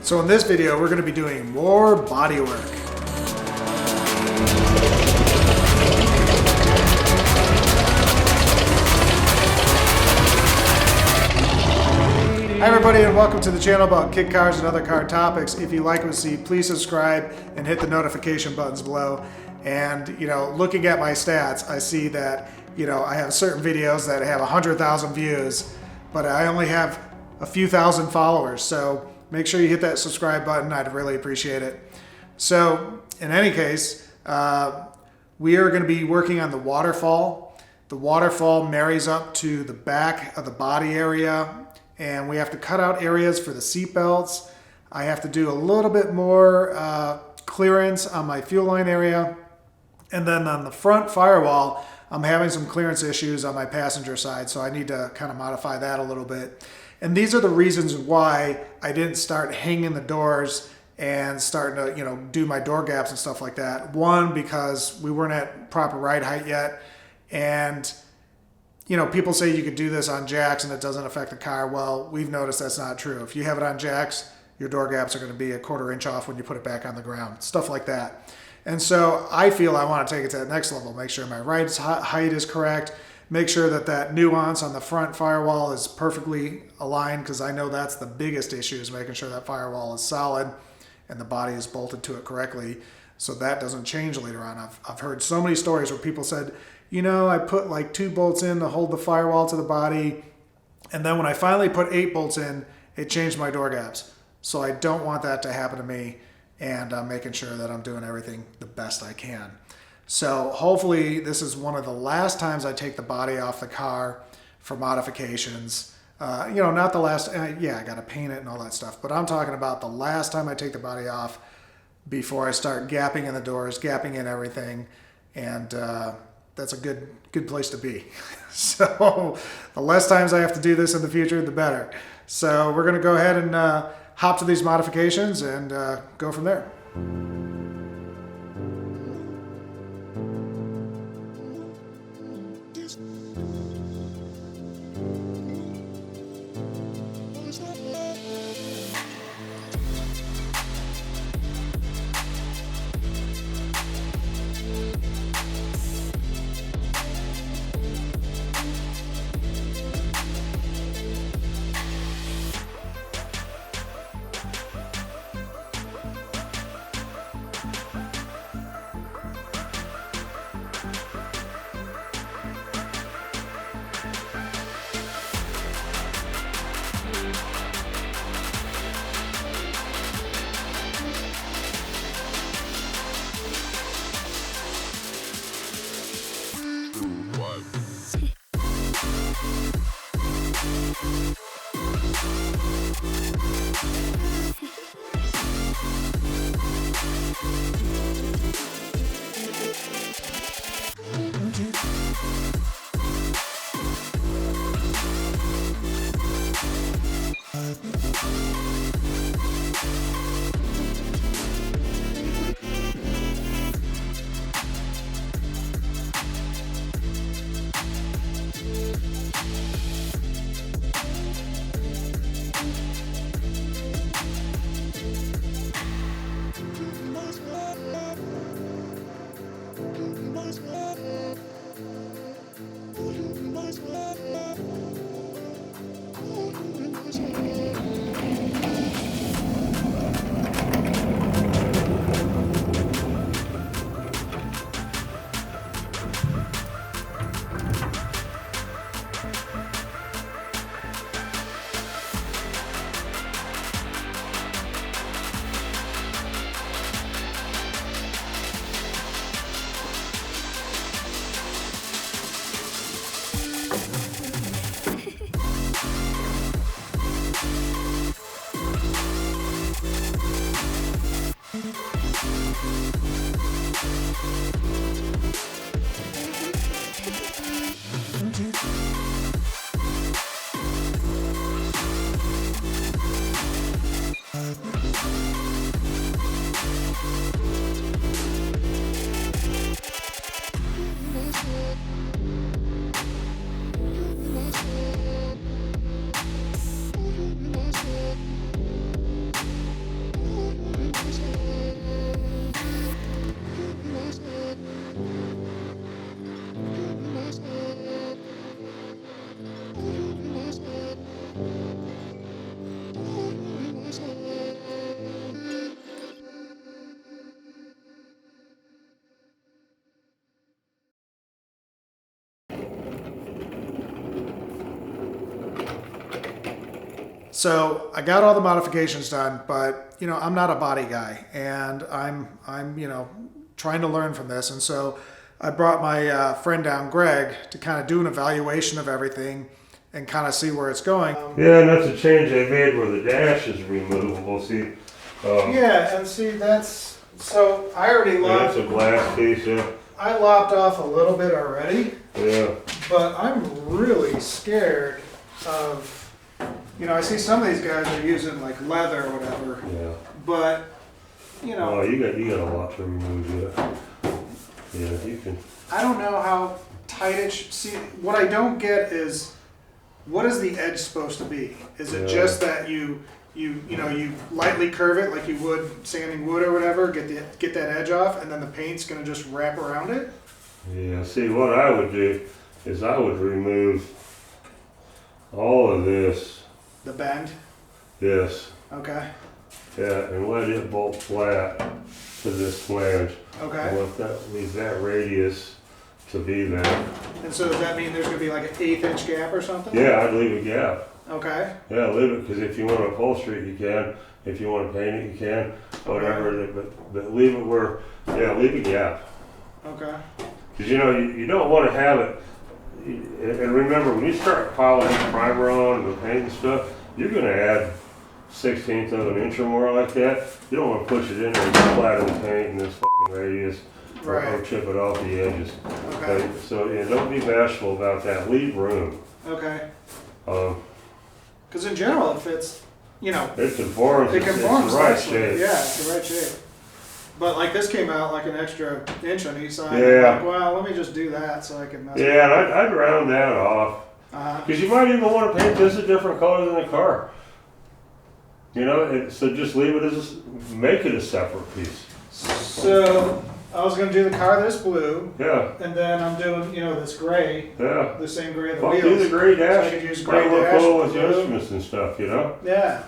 So in this video, we're going to be doing more body work. Hi everybody, and welcome to the channel about kit cars and other car topics. If you like what you see, please subscribe and hit the notification buttons below. And looking at my stats, I see that I have certain videos that have 100,000 views, but I only have a few thousand followers. So make sure you hit that subscribe button. I'd really appreciate it. So in any case, we are going to be working on the waterfall. The waterfall marries up to the back of the body area, and we have to cut out areas for the seat belts. I have to do a little bit more clearance on my fuel line area. And then on the front firewall, I'm having some clearance issues on my passenger side, so I need to kind of modify that a little bit. And these are the reasons why I didn't start hanging the doors and starting to, do my door gaps and stuff like that. One, because we weren't at proper ride height yet. And, people say you could do this on jacks and it doesn't affect the car. Well, we've noticed that's not true. If you have it on jacks, your door gaps are going to be a 1/4 inch off when you put it back on the ground, stuff like that. And so I feel I want to take it to that next level, make sure my ride height is correct, make sure that that nuance on the front firewall is perfectly aligned, because I know that's the biggest issue, is making sure that firewall is solid and the body is bolted to it correctly so that doesn't change later on. I've heard so many stories where people said, I put like 2 bolts in to hold the firewall to the body, and then when I finally put 8 bolts in, it changed my door gaps. So I don't want that to happen to me, and I'm making sure that I'm doing everything the best I can. So hopefully this is one of the last times I take the body off the car for modifications. Not the last, yeah, I got to paint it and all that stuff, but I'm talking about the last time I take the body off before I start gapping in the doors, gapping in everything, and that's a good place to be. So the less times I have to do this in the future, the better. So we're going to go ahead and hop to these modifications and go from there. So I got all the modifications done, but you know, I'm not a body guy, and I'm you know, trying to learn from this. And so I brought my friend down, Greg, to kind of do an evaluation of everything and kind of see where it's going. Yeah, and that's a change they made where the dash is removable. See. Yeah, and see that's so I already lopped. That's a glass piece, yeah. I lopped off a little bit already. Yeah. But I'm really scared of. You know, I see some of these guys are using like leather or whatever. Yeah. But you know. Oh, you got a lot to remove. Yeah, you can. I don't know how tight it should. See, what I don't get is what is the edge supposed to be? Is it just that you know you lightly curve it like you would sanding wood or whatever, get that edge off, and then the paint's gonna just wrap around it? Yeah. See, what I would do is I would remove all of this. The bend. Yes. Okay. Yeah, and let it bolt flat to this flange. Okay. I want that, leave that radius to be there. And so does that mean there's gonna be like an 1/8 inch gap or something? Yeah, I'd leave a gap. Okay. Yeah, leave it, because if you want to upholster it, you can. If you want to paint it, you can. Whatever, but leave it where, yeah, leave a gap. Okay. Because you know, you don't want to have it, and remember, when you start piling primer on and the paint and stuff, you're going to add 1/16 of an inch or more like that. You don't want to push it in there and splatter the paint in this fucking radius, or chip it off the edges. Okay. So yeah, don't be bashful about that. Leave room. Okay. Because in general it fits, you know. It conforms. It conforms. It's the right nicely. shape. Yeah, it's the right shape. But like this came out like an extra inch on each side. Yeah. I'm like, well, let me just do that so I can mess Yeah, and I'd round that off. Because you might even want to paint this a different color than the car. You know, so just leave it as, make it a separate piece. So I was going to do the car this blue. Yeah. And then I'm doing, you know, this gray. Yeah. The same gray of the Fuck, wheels. do the gray dash. So I could use gray Might look dash cool with with the instruments and stuff, you know? Yeah.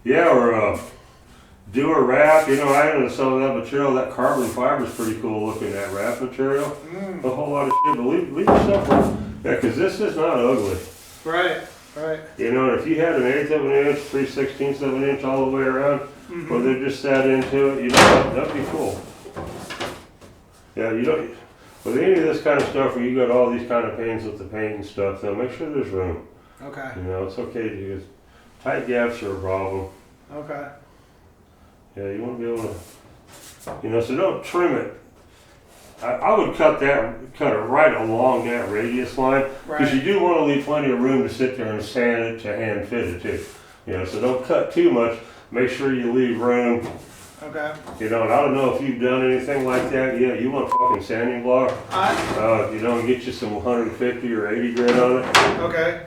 Yeah, or do a wrap. You know, I know some of that material, that carbon fiber is pretty cool looking, that wrap material. A whole lot of shit, but leave yourself room. Yeah, because this is not ugly. Right, right. You know, if you had an 1/8 of an inch, 3/16 of an inch all the way around, or they just sat into it, you know, that'd be cool. Yeah, you don't, with any of this kind of stuff where you got all these kind of pains with the paint and stuff, though, make sure there's room. Okay. You know, it's okay to use. Tight gaps are a problem. Okay. Yeah, you want to be able to, you know, so don't trim it. I would cut it right along that radius line, because you do want to leave plenty of room to sit there and sand it to hand fit it too. You know, so don't cut too much. Make sure you leave room. Okay. You know, and I don't know if you've done anything like that. Yeah, you want a fucking sanding block. You know, and get you some 150 or 80 grit on it. Okay.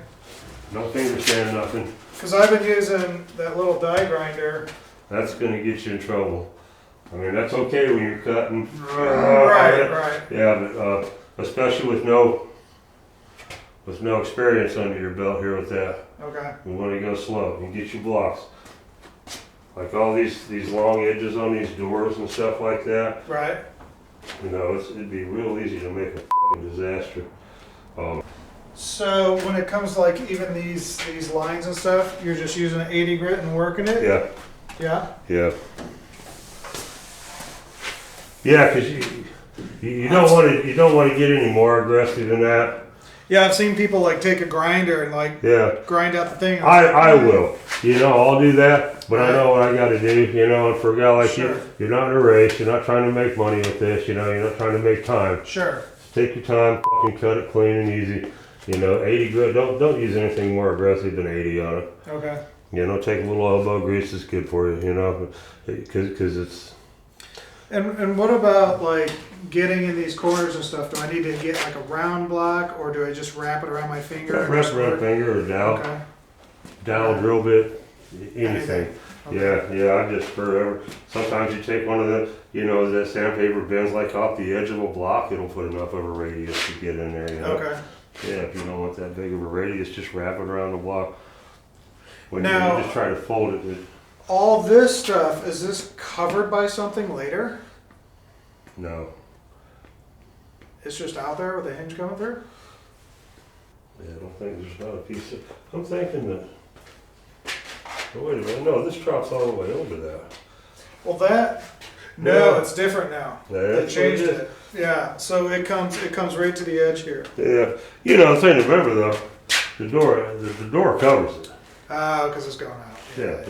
No finger sand, nothing. Because I've been using that little die grinder. That's going to get you in trouble. I mean, that's okay when you're cutting. Right. Yeah, but especially with no experience under your belt here with that. Okay. You want to go slow. You get your blocks. Like all these long edges on these doors and stuff like that. Right. You know, it'd be real easy to make a fucking disaster. So when it comes to like even these lines and stuff, you're just using an 80 grit and working it? Yeah. Yeah? Yeah. Yeah, because you don't want to get any more aggressive than that. Yeah, I've seen people like take a grinder and like grind out the thing. I will. You know, I'll do that, but I know what I got to do. You know, and for a guy like you, you're not in a race. You're not trying to make money with this. You know, you're not trying to make time. Sure. Just take your time, fucking cut it clean and easy. You know, 80 grit. Don't use anything more aggressive than 80 on it. Okay. You know, take a little elbow grease is good for you. You know, because it's. And what about like getting in these corners and stuff? Do I need to get like a round block, or do I just wrap it around my finger? Wrap around finger or dowel. Okay. Dowel, drill bit, anything. Okay. Yeah, I just forever. Sometimes you take one of the, you know, the sandpaper bends like off the edge of a block, it'll put enough of a radius to get in there, you know. Okay. Yeah, if you don't want that big of a radius, just wrap it around the block. When now, you just try to fold it. All this stuff, is this covered by something later? No. It's just out there with a hinge coming through? Yeah, I don't think there's not a piece of, I'm thinking that Oh, wait a minute, no, this drops all the way over that. Well, that no, Yeah. it's different now. Yeah, They that's what changed it is. it. Yeah, so it comes right to the edge here. Yeah, you know, the thing to remember though, the door covers it. Oh, because it's going out. Yeah,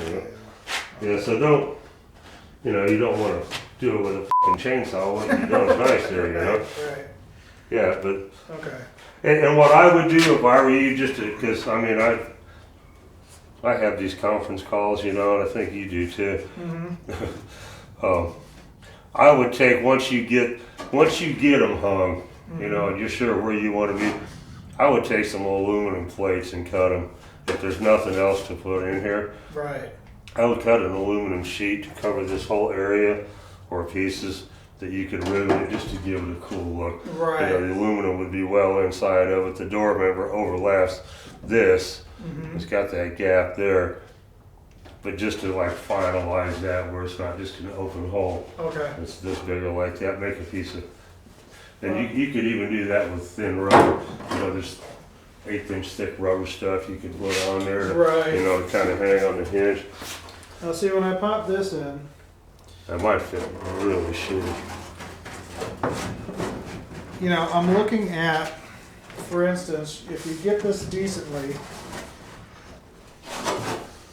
yeah, so don't, you know, you don't want to do it with a fucking chainsaw. What you know is nice there, you know. Right. Yeah, but Okay. and what I would do if I were you, just because I mean I have these conference calls, you know, and I think you do too. Mm-hmm. I would take once you get them hung, you know, and you're sure where you want to be. I would take some aluminum plates and cut them. If there's nothing else to put in here, Right. I would cut an aluminum sheet to cover this whole area, or pieces that you could rivet it just to give it a cool look. Right. You know, the aluminum would be well inside of it. The door, remember, overlaps this. It's got that gap there. But just to like finalize that where it's not just an open hole. Okay. It's this big or like that, make a piece of, and you could even do that with thin rubber. You know, there's 1/8-inch thick rubber stuff you could put on there to, Right. you know, to kind of hang on the hinge. Now see, when I pop this in, That might fit really shitty. you know, I'm looking at, for instance, if you get this decently,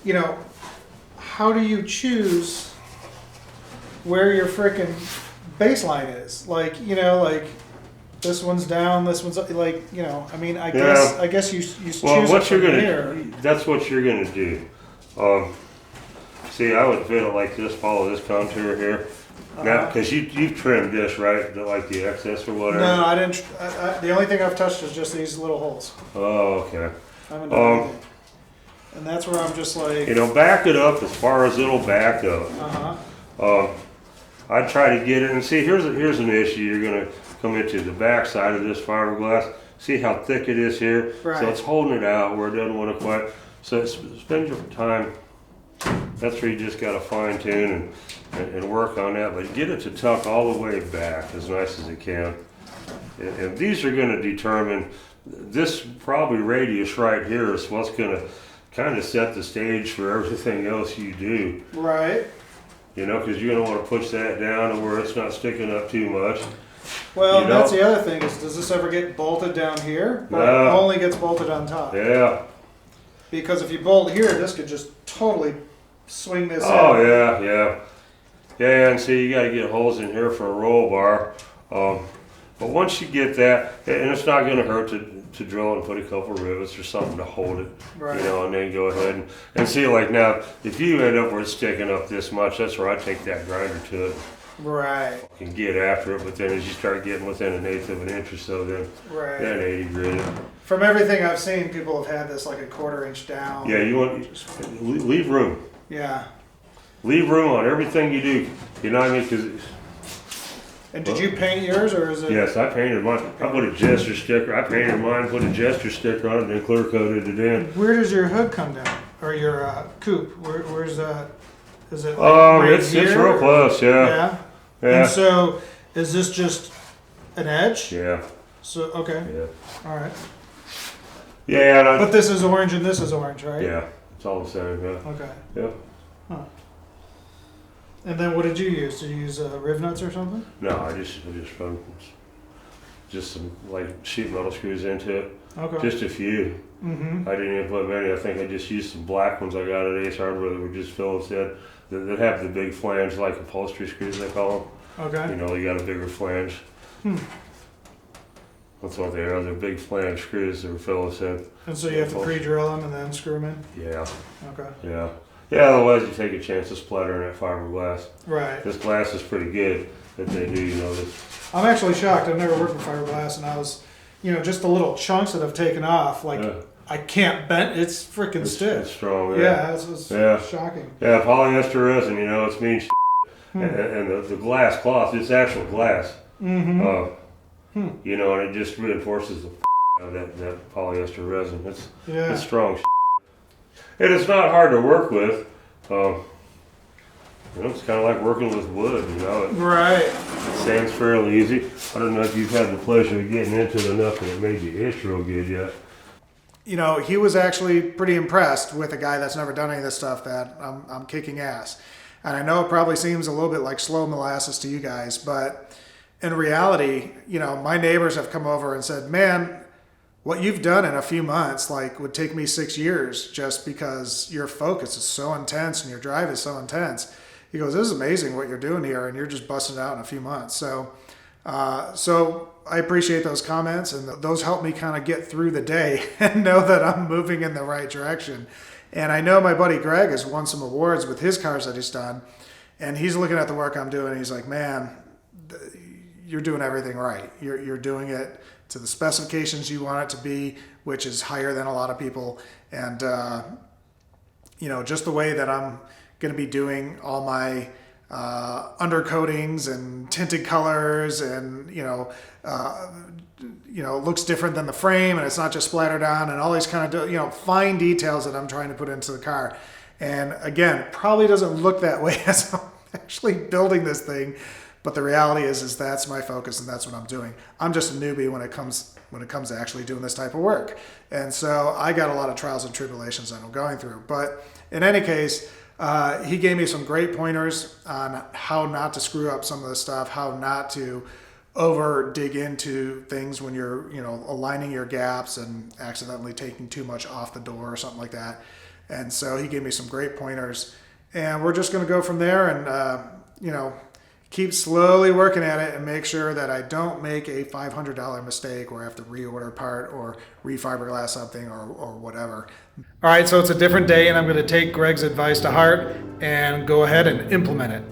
you know, how do you choose where your frickin' baseline is? Like, you know, like this one's down, this one's up, like, you know, I mean, I guess you choose Well, what it you're from gonna, here. that's what you're gonna do. See, I would fit it like this, follow this contour here. Now, because you've trimmed this, right? Like the excess or whatever? No, I didn't. The only thing I've touched is just these little holes. Oh, okay. I haven't done anything. And that's where I'm just like, You know, back it up as far as it'll back up. I'd try to get it, and see, here's an issue you're gonna come into the back side of this fiberglass. See how thick it is here? Right. So it's holding it out where it doesn't want to quite. So spend your time. That's where you just gotta fine tune and work on that, but get it to tuck all the way back as nice as it can. And these are gonna determine, this probably radius right here is what's gonna kind of set the stage for everything else you do. right. You know, because you're going to want to push that down to where it's not sticking up too much. Well, You that's know? the other thing is, does this ever get bolted down here? Or No. it only gets bolted on top? Yeah. Because if you bolt here, this could just totally swing this Oh, in. yeah. Yeah, and see, you got to get holes in here for a roll bar. But once you get that, and it's not going to hurt to drill and put a couple rivets or something to hold it, Right. you know, and then go ahead and see, like now, if you end up where it's sticking up this much, that's where I take that grinder to it Right. and get after it. But then as you start getting within 1/8 of an inch or so, then Right. 80 grit it. From everything I've seen, people have had this like a 1/4 inch down. Yeah, you want, leave room. Yeah. Leave room on everything you do. You know what I mean? Because And did you paint yours, or is it? yes, I painted mine. I put a gesture sticker. I painted mine, put a gesture sticker on it, then clear coated it in. Where does your hood come down, or your coupe? Where's that? Is it? Like right It's here? real close. Yeah. Yeah. Yeah. And so, is this just an edge? Yeah. So okay. Yeah. All right. Yeah. And But this is orange and this is orange, right? yeah. It's all the same. Yeah. Okay. Yeah. And then what did you use? Did you use riv nuts or something? No, I just run just some like sheet metal screws into it. Okay. Just a few. Mm-hmm. I didn't even put many. I think I just used some black ones I got at Ace Hardware that were just Phillips head that have the big flange, like upholstery screws they call them. Okay. You know, they got a bigger flange. That's what they are. They're big flange screws that were Phillips head. And so you have to pre-drill them and then screw them in? Yeah. Okay. Yeah. Yeah, otherwise you take a chance of splattering that fiberglass. Right. This glass is pretty good that they do, you know. This. I'm actually shocked. I've never worked with fiberglass, and I was, you know, just the little chunks that have taken off. Like, I can't bend. It's freaking stiff. It's strong. Yeah, it's shocking. Yeah, polyester resin, you know, it's mean shit. And the glass cloth, it's actual glass. Mm-hmm. You know, and it just reinforces the out of that polyester resin. It's strong shit. And it's not hard to work with. You know, it's kind of like working with wood, you know. Right. It sands fairly easy. I don't know if you've had the pleasure of getting into it enough that it made you itch real good yet. you know, he was actually pretty impressed with a guy that's never done any of this stuff, that I'm kicking ass. And I know it probably seems a little bit like slow molasses to you guys, but in reality, you know, my neighbors have come over and said, man, what you've done in a few months, like, would take me 6 years, just because your focus is so intense and your drive is so intense. He goes, this is amazing what you're doing here, and you're just busting it out in a few months. So I appreciate those comments, and those help me kind of get through the day and know that I'm moving in the right direction. And I know my buddy Greg has won some awards with his cars that he's done, and he's looking at the work I'm doing, and he's like, man, you're doing everything right. You're doing it to the specifications you want it to be, which is higher than a lot of people. And, you know, just the way that I'm going to be doing all my undercoatings and tinted colors, and, you know, it looks different than the frame, and it's not just splattered on, and all these kind of, you know, fine details that I'm trying to put into the car. And again, probably doesn't look that way as I'm actually building this thing. But the reality is that's my focus, and that's what I'm doing. I'm just a newbie when it comes to actually doing this type of work. And so I got a lot of trials and tribulations that I'm going through. But in any case, he gave me some great pointers on how not to screw up some of the stuff, how not to over dig into things when you're, you know, aligning your gaps and accidentally taking too much off the door or something like that. And so he gave me some great pointers, and we're just going to go from there and, you know, keep slowly working at it and make sure that I don't make a $500 mistake where I have to reorder a part or refiberglass something or whatever. All right, so it's a different day, and I'm going to take Greg's advice to heart and go ahead and implement it.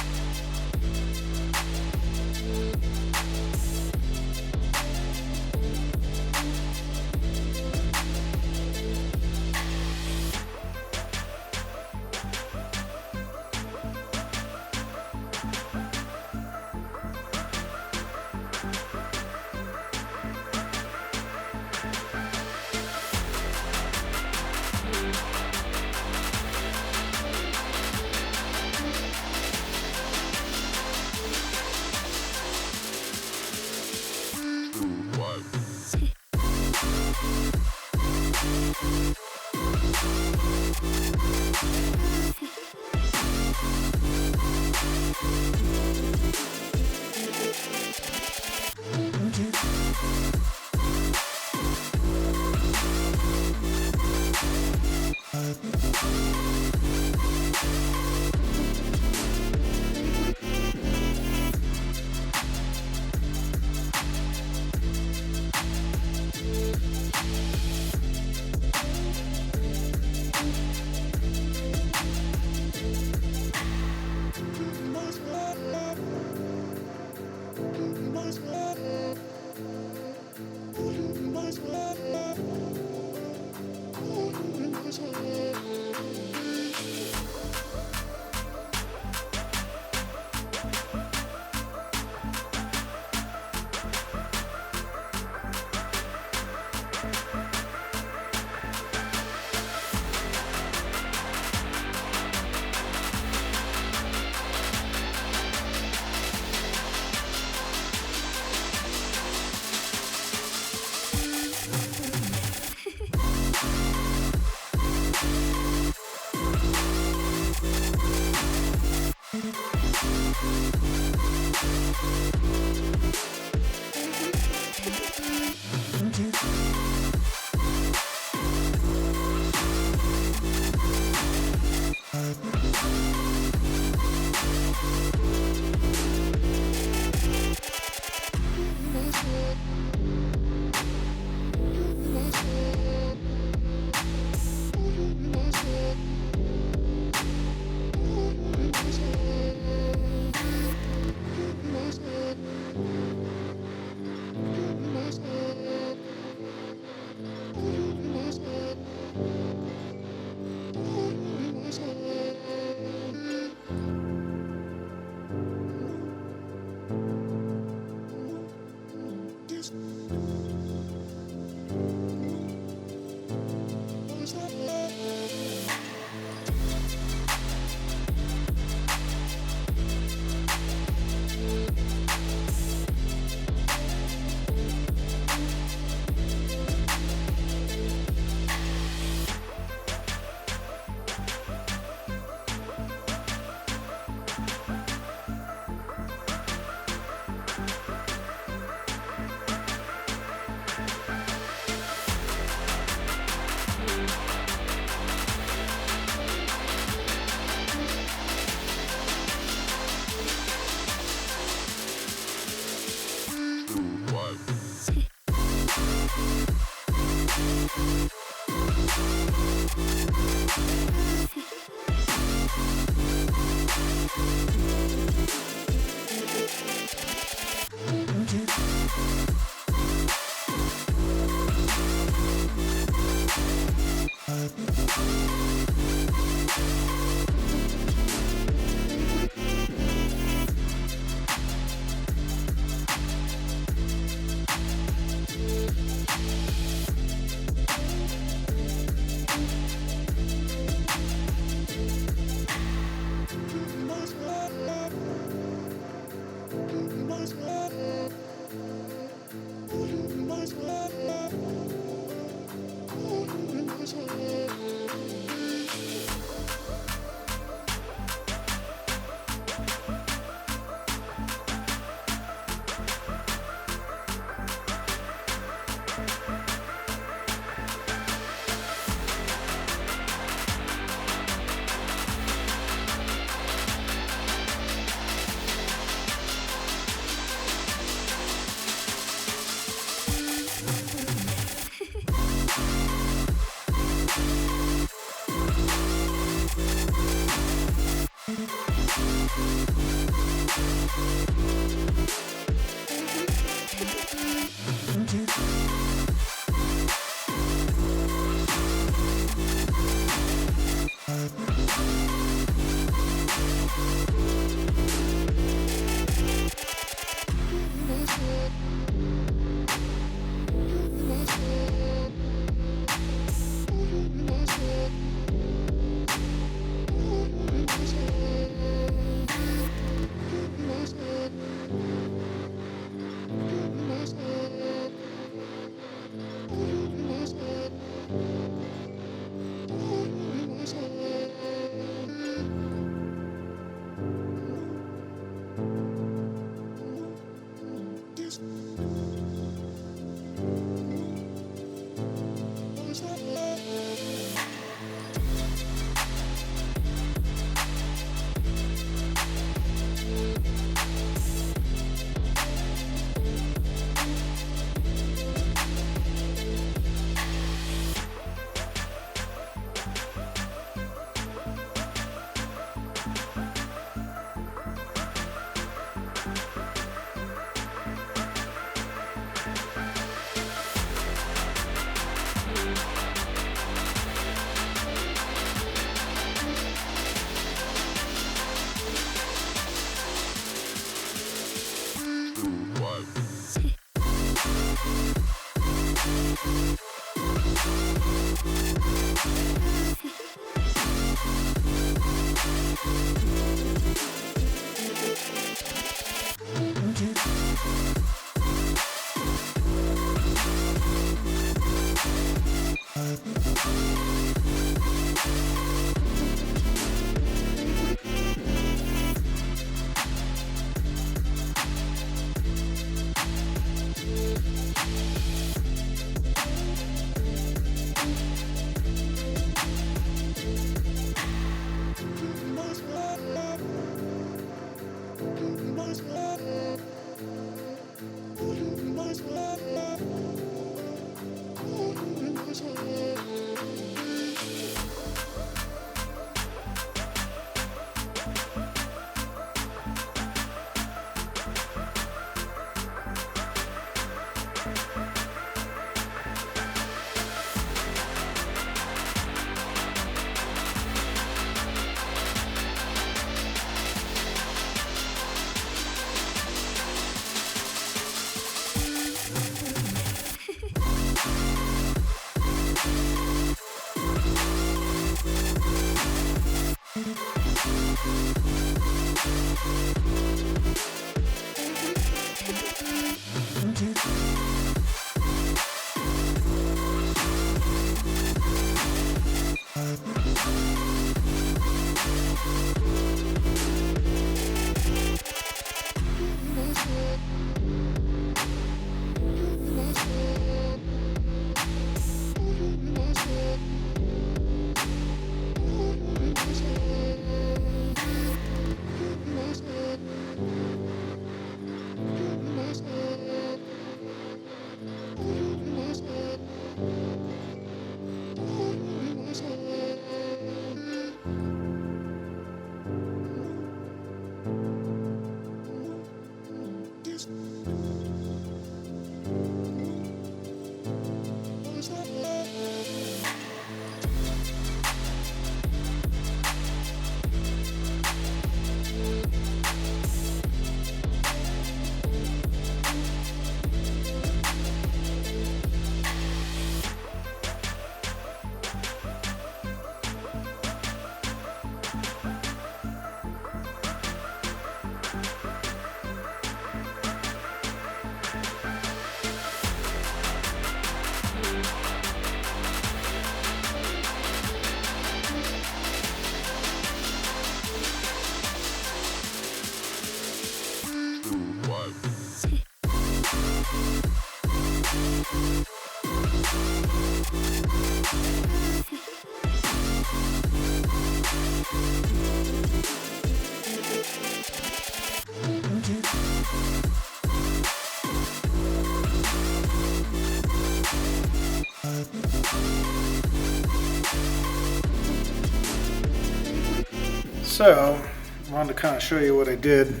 So, I wanted to kind of show you what I did.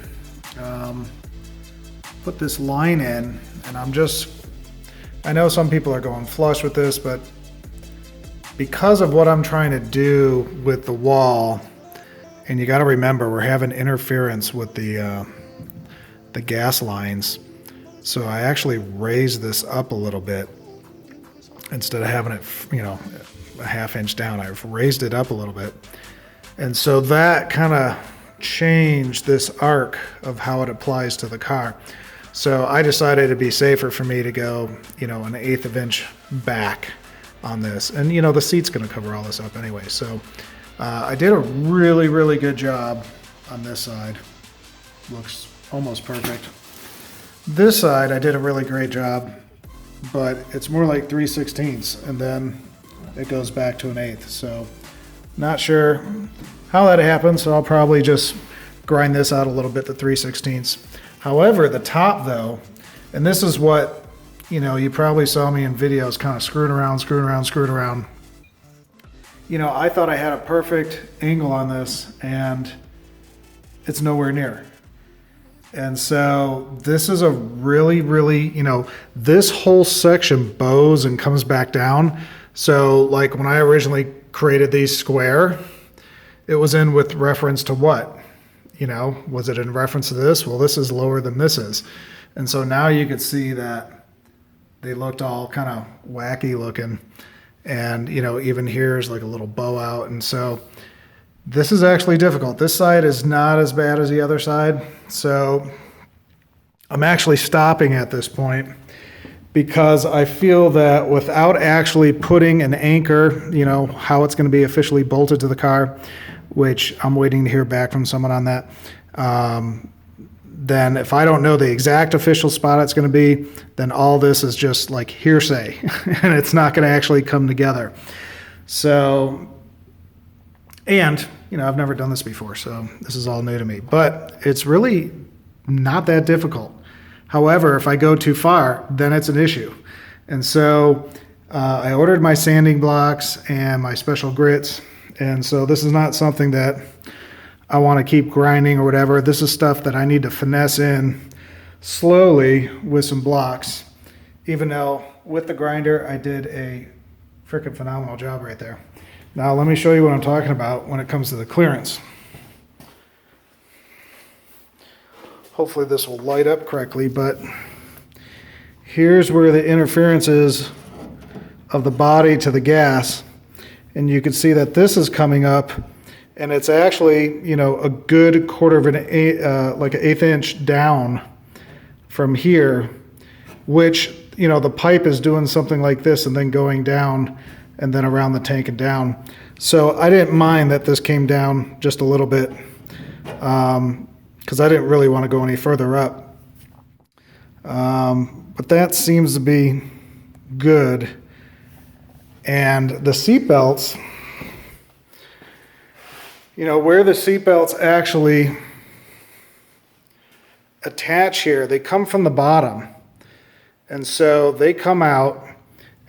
Put this line in, and I know some people are going flush with this, but because of what I'm trying to do with the wall, and you got to remember we're having interference with the gas lines, so I actually raised this up a little bit instead of having it, a half inch down. I've raised it up a little bit, and so that kind of changed this arc of how it applies to the car. So I decided it'd be safer for me to go, an 1/8 of an inch back on this. And, the seat's going to cover all this up anyway. So I did a really, really good job on this side. Looks almost perfect. This side, I did a really great job, but it's more like 3/16, and then it goes back to 1/8. So not sure how that happens, so I'll probably just grind this out a little bit to 3/16. However, the top though, and this is what, you probably saw me in videos kind of screwing around. I thought I had a perfect angle on this, and it's nowhere near. And so this is a really, really, this whole section bows and comes back down. So like when I originally created these square, it was in with reference to what? Was it in reference to this? Well, this is lower than this is. And so now you could see that they looked all kind of wacky looking. And, even here's like a little bow out. And so this is actually difficult. This side is not as bad as the other side. So I'm actually stopping at this point because I feel that without actually putting an anchor, how it's going to be officially bolted to the car, which I'm waiting to hear back from someone on that. Then if I don't know the exact official spot it's going to be, then all this is just like hearsay and it's not going to actually come together. So, and, I've never done this before, so this is all new to me, but it's really not that difficult. However, if I go too far, then it's an issue. And so I ordered my sanding blocks and my special grits. And so this is not something that I want to keep grinding or whatever. This is stuff that I need to finesse in slowly with some blocks, even though with the grinder, I did a freaking phenomenal job right there. Now let me show you what I'm talking about when it comes to the clearance. Hopefully this will light up correctly, but here's where the interference is of the body to the gas. And you can see that this is coming up, and it's actually, a good 1/4 of like an 1/8 inch down from here, which, the pipe is doing something like this and then going down and then around the tank and down. So I didn't mind that this came down just a little bit because I didn't really want to go any further up. But that seems to be good. And the seat belts, where the seat belts actually attach here, they come from the bottom. And so they come out,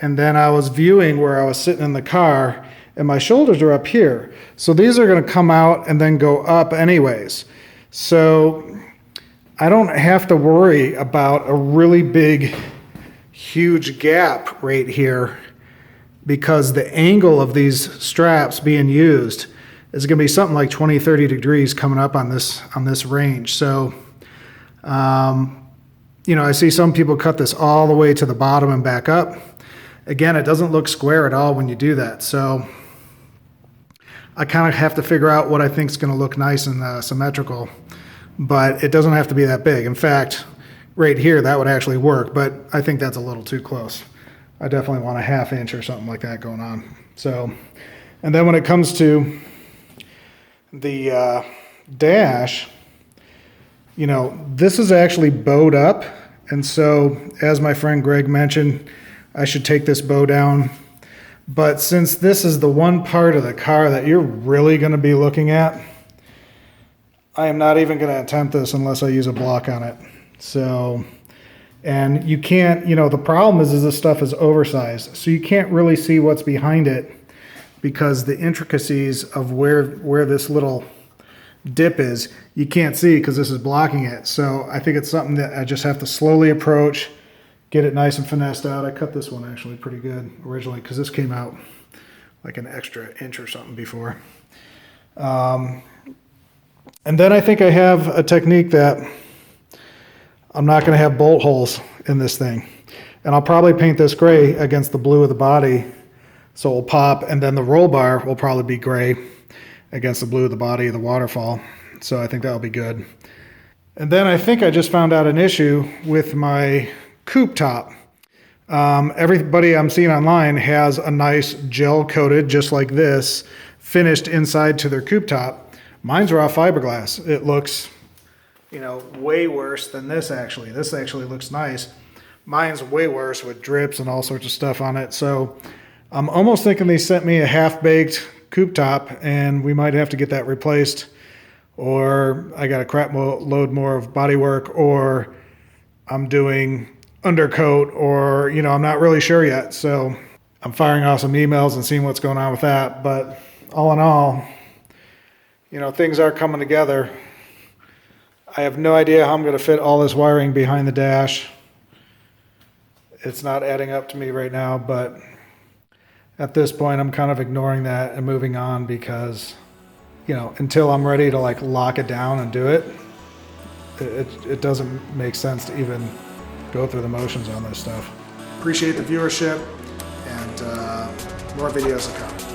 and then I was viewing where I was sitting in the car, and my shoulders are up here. So these are going to come out and then go up anyways. So I don't have to worry about a really big, huge gap right here, because the angle of these straps being used is going to be something like 20-30 degrees coming up on this range. So, I see some people cut this all the way to the bottom and back up. Again, it doesn't look square at all when you do that. So I kind of have to figure out what I think is going to look nice and symmetrical, but it doesn't have to be that big. In fact, right here, that would actually work, but I think that's a little too close. I definitely want a 1/2 inch or something like that going on. So, and then when it comes to the dash, this is actually bowed up. And so, as my friend Greg mentioned, I should take this bow down. But since this is the one part of the car that you're really going to be looking at, I am not even going to attempt this unless I use a block on it. So, and you can't, the problem is this stuff is oversized. So you can't really see what's behind it because the intricacies of where this little dip is, you can't see because this is blocking it. So I think it's something that I just have to slowly approach, get it nice and finessed out. I cut this one actually pretty good originally because this came out like an extra inch or something before. And then I think I have a technique that I'm not going to have bolt holes in this thing. And I'll probably paint this gray against the blue of the body so it will pop, and then the roll bar will probably be gray against the blue of the body of the Waterfall. So I think that'll be good. And then I think I just found out an issue with my coupe top. Everybody I'm seeing online has a nice gel coated, just like this, finished inside to their coupe top. Mine's raw fiberglass. It looks, way worse than this actually. This actually looks nice. Mine's way worse with drips and all sorts of stuff on it. So I'm almost thinking they sent me a half-baked coupe top and we might have to get that replaced, or I got a crap load more of body work, or I'm doing undercoat, or, I'm not really sure yet. So I'm firing off some emails and seeing what's going on with that. But all in all, things are coming together. I have no idea how I'm going to fit all this wiring behind the dash. It's not adding up to me right now, but at this point I'm kind of ignoring that and moving on because, until I'm ready to like lock it down and do it, it doesn't make sense to even go through the motions on this stuff. Appreciate the viewership, and more videos to come.